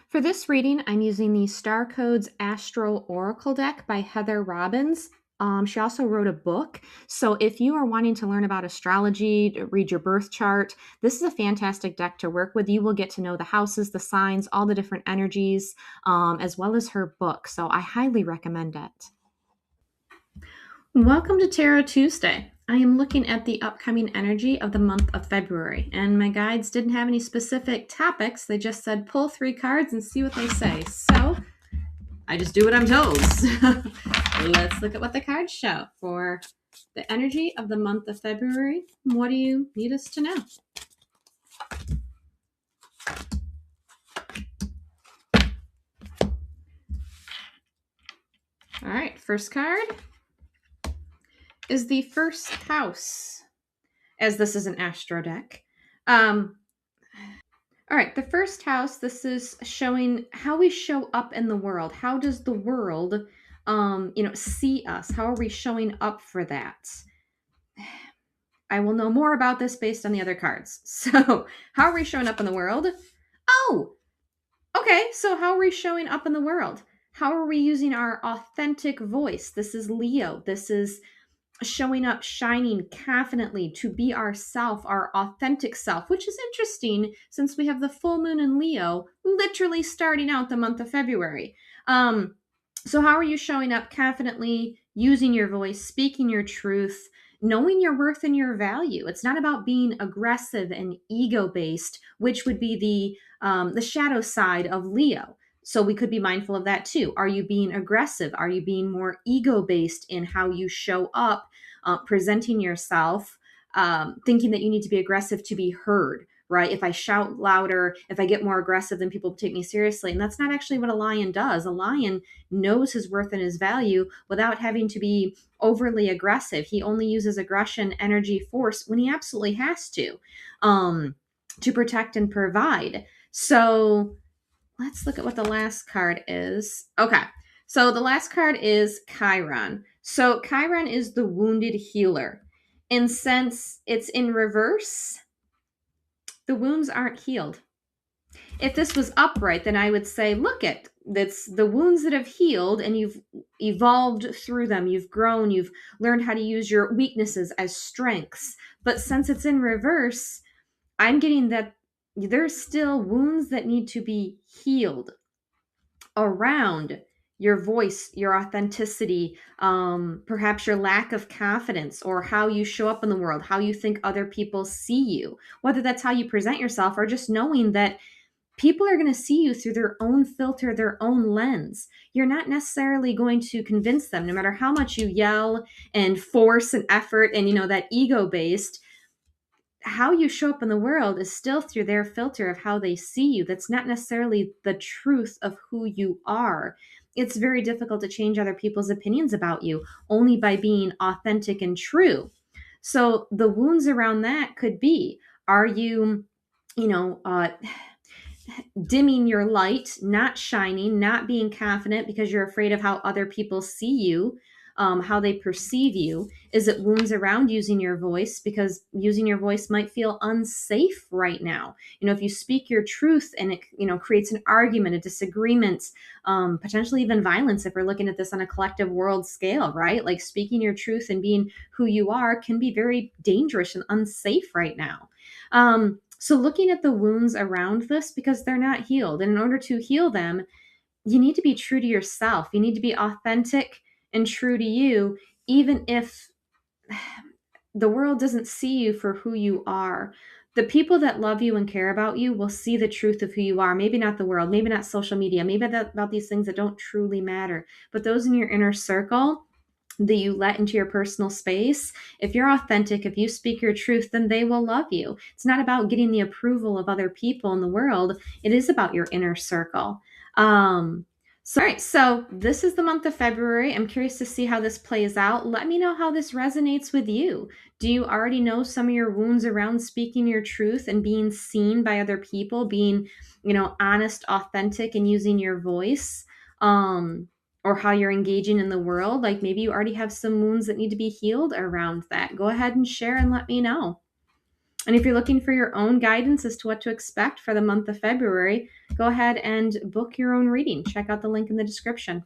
For this reading, I'm using the Starcodes Astro Oracle deck by Heather Robbins. She also wrote a book. So if you are wanting to learn about astrology, to read your birth chart, this is a fantastic deck to work with. You will get to know the houses, the signs, all the different energies, as well as her book. So I highly recommend it. Welcome to Tarot Tuesday. I am looking at the upcoming energy of the month of February, and my guides didn't have any specific topics. They just said pull 3 cards and see what they say. So I just do what I'm told. Let's look at what the cards show for the energy of the month of February. What do you need us to know? All right, first card is the first house, as this is an Astro deck. All right, the first house, this is showing how we show up in the world. How does the world, see us? How are we showing up for that? I will know more about this based on the other cards. So, how are we showing up in the world? Oh, okay. So, how are we showing up in the world? How are we using our authentic voice? This is Leo. This is showing up, shining confidently to be ourself, our authentic self, which is interesting since we have the full moon in Leo literally starting out the month of February. So how are you showing up confidently, using your voice, speaking your truth, knowing your worth and your value? It's not about being aggressive and ego-based, which would be the shadow side of Leo. So we could be mindful of that too. Are you being aggressive? Are you being more ego-based in how you show up, presenting yourself, thinking that you need to be aggressive to be heard, right? If I shout louder, if I get more aggressive, then people take me seriously. And that's not actually what a lion does. A lion knows his worth and his value without having to be overly aggressive. He only uses aggression, energy, force when he absolutely has to protect and provide. So let's look at what the last card is. Okay, so the last card is Chiron. So Chiron is the wounded healer. And since it's in reverse, the wounds aren't healed. If this was upright, then I would say, look at that's the wounds that have healed and you've evolved through them. You've grown, you've learned how to use your weaknesses as strengths. But since it's in reverse, I'm getting that there's still wounds that need to be healed around your voice, your authenticity, perhaps your lack of confidence, or how you show up in the world, how you think other people see you, whether that's how you present yourself or just knowing that people are going to see you through their own filter, their own lens. You're not necessarily going to convince them, no matter how much you yell and force and effort and, that ego-based, how you show up in the world is still through their filter of how they see you. That's not necessarily the truth of who you are. It's very difficult to change other people's opinions about you only by being authentic and true. So the wounds around that could be, are you, dimming your light, not shining, not being confident because you're afraid of how other people see you, how they perceive you? Is it wounds around using your voice because using your voice might feel unsafe right now? If you speak your truth and it, creates an argument, a disagreement, potentially even violence, if we're looking at this on a collective world scale, right? Like speaking your truth and being who you are can be very dangerous and unsafe right now. So looking at the wounds around this because they're not healed. And in order to heal them, you need to be true to yourself. You need to be authentic and true to you, even if the world doesn't see you for who you are. The people that love you and care about you will see the truth of who you are. Maybe not the world, maybe not social media, maybe about these things that don't truly matter. But those in your inner circle that you let into your personal space, if you're authentic, if you speak your truth, then they will love you. It's not about getting the approval of other people in the world. It is about your inner circle. All right, so this is the month of February. I'm curious to see how this plays out. Let me know how this resonates with you. Do you already know some of your wounds around speaking your truth and being seen by other people, being, honest, authentic, and using your voice? Or how you're engaging in the world? Like maybe you already have some wounds that need to be healed around that. Go ahead and share and let me know. And if you're looking for your own guidance as to what to expect for the month of February, go ahead and book your own reading. Check out the link in the description.